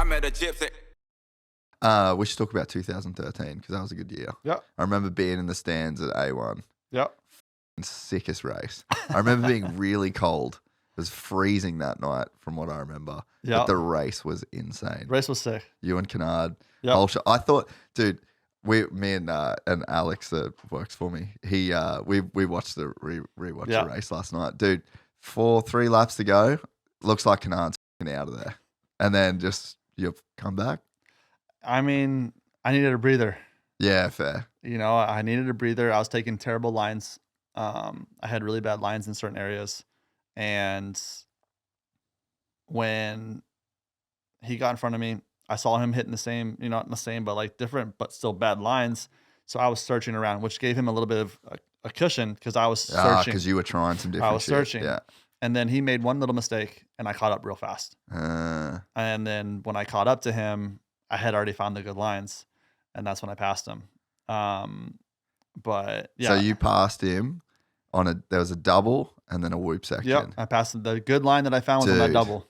I met a gypsy. We should talk about 2013 because that was a good year. Yep. I remember being in the stands at A1. Yep. Sickest race. I remember being really cold. It was freezing that night from what I remember. Yeah. But the race was insane. Race was sick. You and Kennard. Yep. I thought, dude, me and Alex that works for me, we watched the rewatch the race last night. Dude, 3 laps to go. Looks like Kennard's out of there. And then just you've come back. I mean, I needed a breather. Yeah, fair. You know, I needed a breather. I was taking terrible lines. I had really bad lines in certain areas. And when he got in front of me, I saw him hitting the same, not the same, but like different, but still bad lines. So I was searching around, which gave him a little bit of a cushion because I was searching. Because you were trying some different I was searching. Yeah. And then he made one little mistake and I caught up real fast. And then when I caught up to him, I had already found the good lines. And that's when I passed him. But yeah. So you passed him there was a double and then a whoop section. Yep. I passed the good line that I found was on that double.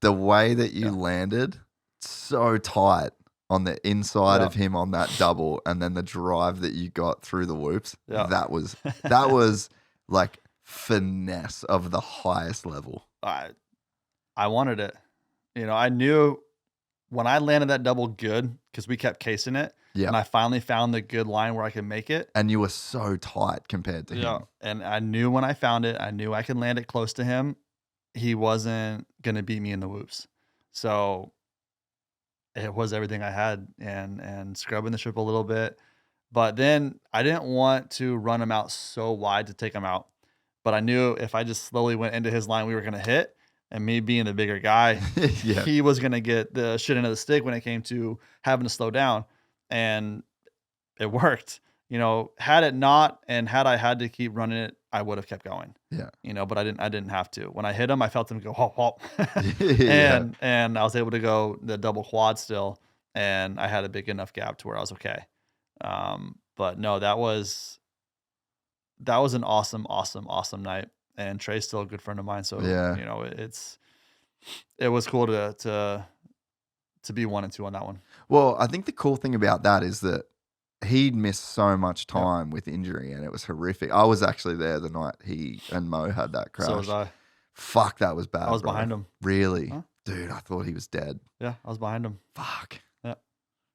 The way that you landed so tight on the inside of him on that double, and then the drive that you got through the whoops, that was like finesse of the highest level. I wanted it. I knew when I landed that double good because we kept casing it. Yeah. And I finally found the good line where I could make it. And you were so tight compared to him. And I knew when I found it, I knew I could land it close to him. He wasn't going to beat me in the whoops. So it was everything I had and scrubbing the strip a little bit. But then I didn't want to run him out so wide to take him out. But I knew if I just slowly went into his line, we were going to hit. And me being the bigger guy, he was going to get the shit into the stick when it came to having to slow down. And it worked. Had it not, and had I had to keep running it, I would have kept going. Yeah. But I didn't have to. When I hit him, I felt him go hop hop. And I was able to go the double quad still, and I had a big enough gap to where I was okay. But no, that was an awesome night. And Trey's still a good friend of mine, so it was cool to be 1 and 2 on that one. Well, I think the cool thing about that is that he'd missed so much time with injury, and it was horrific. I was actually there the night he and Mo had that crash. So was I. Fuck, that was bad. I was behind him. Really? Huh? Dude, I thought he was dead. Yeah, I was behind him. Fuck. Yeah.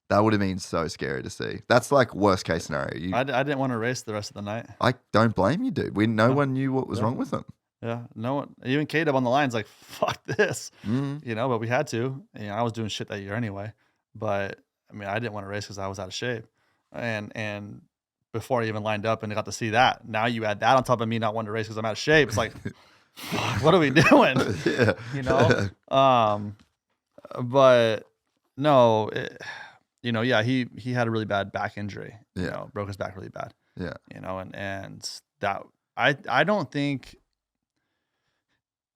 That would have been so scary to see. That's like worst case scenario. I didn't want to race the rest of the night. I don't blame you, dude. No one knew what was wrong with him. Yeah, no one. Even K-Dub on the line's like, fuck this. But we had to. I was doing shit that year anyway. But I mean, I didn't want to race because I was out of shape. And before I even lined up and I got to see that, now you add that on top of me not wanting to race because I'm out of shape. It's like, what are we doing? But no, he had a really bad back injury. Broke his back really bad. Yeah. And that I don't think.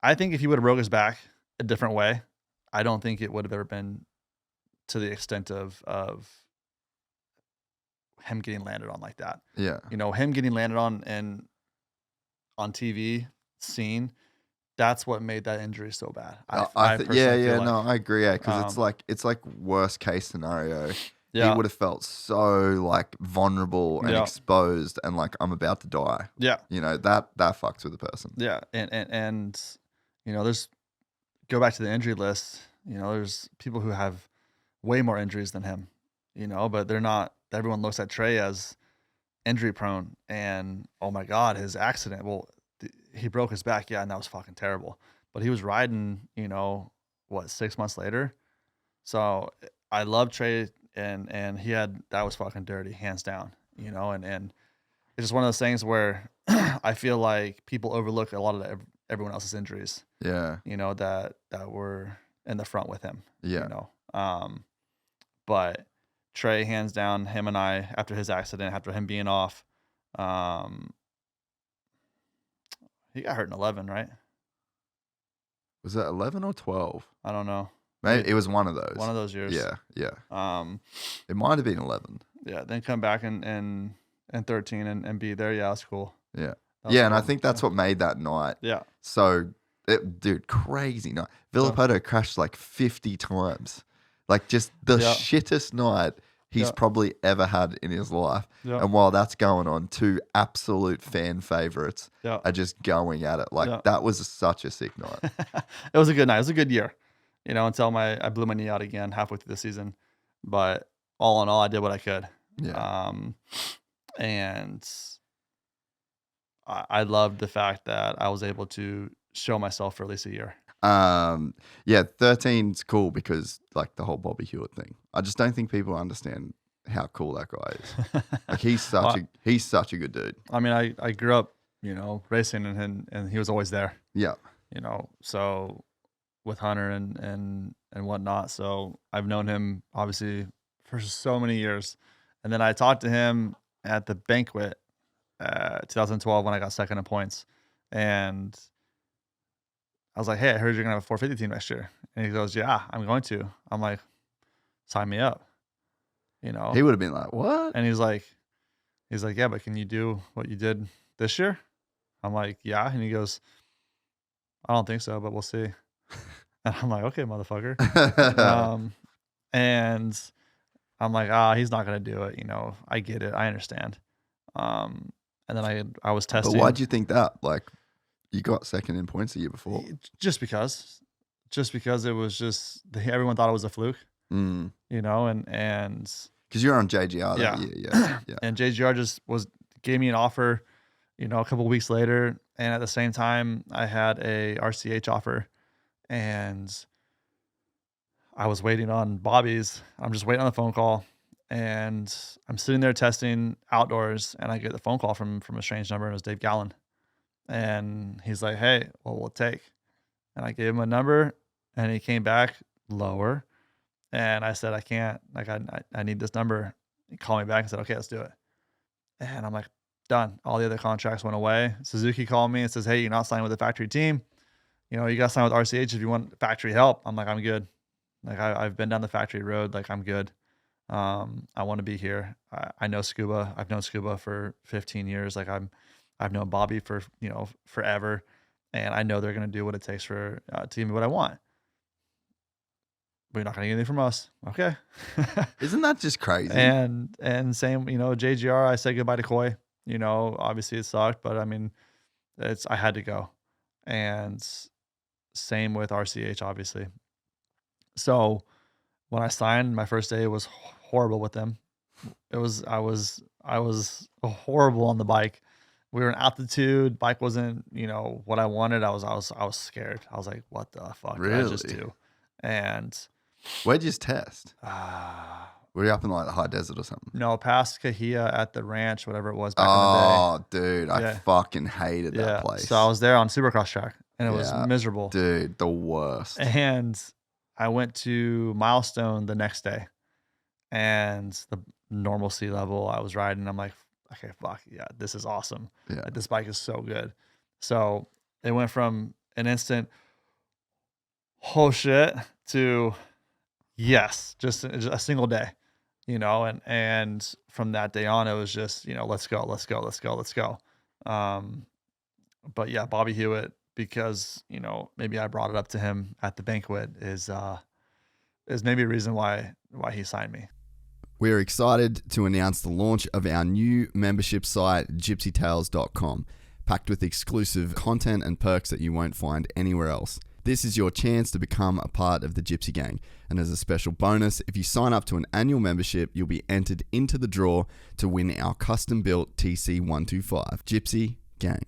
I think if he would have broke his back a different way, I don't think it would have ever been to the extent of him getting landed on like that. Yeah. Him getting landed on and on TV seen, that's what made that injury so bad. I agree. Yeah, because it's like worst case scenario. Yeah. He would have felt so like vulnerable and exposed and like I'm about to die. Yeah. That fucks with a person. Yeah. And there's go back to the injury list, there's people who have way more injuries than him, but they're not. Everyone looks at Trey as injury prone and, oh my God, his accident. Well, he broke his back. Yeah. And that was fucking terrible, but he was riding, 6 months later. So I love Trey and that was fucking dirty, hands down, and it's just one of those things where I feel like people overlook a lot of everyone else's injuries. Yeah. That were in the front with him. Yeah. But Trey, hands down, him and I, after his accident, after him being off, he got hurt in 11, right? Was that 11 or 12? I don't know. Maybe it was one of those. One of those years. Yeah. It might have been 11. Yeah. Then come back in 13 and be there. Yeah, that's cool. Yeah. Yeah, and I think that's what made that night. Yeah. So, dude, crazy night. Villapoto crashed like 50 times. Like just the Yeah. shittest night he's Yeah. probably ever had in his life. Yeah. And while that's going on, two absolute fan favorites Yeah. are just going at it. Like Yeah. that was such a sick night. It was a good night. It was a good year, until I blew my knee out again halfway through the season. But all in all, I did what I could. Yeah. And I loved the fact that I was able to show myself for at least a year. Yeah, 13's cool because like the whole Bobby Hewitt thing. I just don't think people understand how cool that guy is. Like he's such a good dude. I mean, I grew up, racing and he was always there. Yeah. So with Hunter and whatnot. So I've known him obviously for so many years. And then I talked to him at the banquet 2012 when I got second in points. And I was like, hey, I heard you're going to have a 450 team next year. And he goes, yeah, I'm going to. I'm like, sign me up. He would have been like, what? And he's like, yeah, but can you do what you did this year? I'm like, yeah. And he goes, I don't think so, but we'll see. And I'm like, okay, motherfucker. And I'm like, he's not going to do it. I get it. I understand. And then I was testing. But why'd you think that? Like, you got second in points the year before. Just because it was just, everyone thought it was a fluke, and because you're on JGR that year. Yeah. And JGR just gave me an offer, a couple of weeks later. And at the same time I had a RCH offer and I was waiting on Bobby's. I'm just waiting on the phone call and I'm sitting there testing outdoors and I get the phone call from a strange number and it was Dave Gallen. And he's like, hey, what will it take? And I gave him a number and he came back lower. And I said, I can't, like, I need this number. He called me back and said, okay, let's do it. And I'm like, done. All the other contracts went away. Suzuki called me and says, hey, you're not signing with the factory team. You got to sign with RCH if you want factory help. I'm like, I'm good. Like, I've been down the factory road. Like, I'm good. I want to be here. I know scuba. I've known scuba for 15 years. Like, I've known Bobby for, forever. And I know they're going to do what it takes to give me what I want. But you're not going to get anything from us. Okay. Isn't that just crazy? And same, JGR, I said goodbye to Coy. Obviously it sucked, but I mean, I had to go. And same with RCH, obviously. So when I signed, my first day was horrible with them. I was horrible on the bike. We were in altitude. Bike wasn't, what I wanted. I was scared. I was like, what the fuck did I just do? And where'd you test? Were you up in like the high desert or something? No, past Kahia at the ranch, whatever it was back in the day. Dude, I fucking hated that place. So I was there on Supercross track and it was miserable. Dude, the worst. And I went to Milestone the next day and the normal sea level I was riding. I'm like, okay, fuck yeah, this is awesome. Yeah. This bike is so good. So it went from an instant, oh shit, to yes, just a single day, and from that day on, it was just, let's go. But yeah, Bobby Hewitt, because, maybe I brought it up to him at the banquet is maybe a reason why he signed me. We're excited to announce the launch of our new membership site, gypsytales.com, packed with exclusive content and perks that you won't find anywhere else. This is your chance to become a part of the Gypsy Gang. And as a special bonus, if you sign up to an annual membership, you'll be entered into the draw to win our custom-built TC125. Gypsy Gang.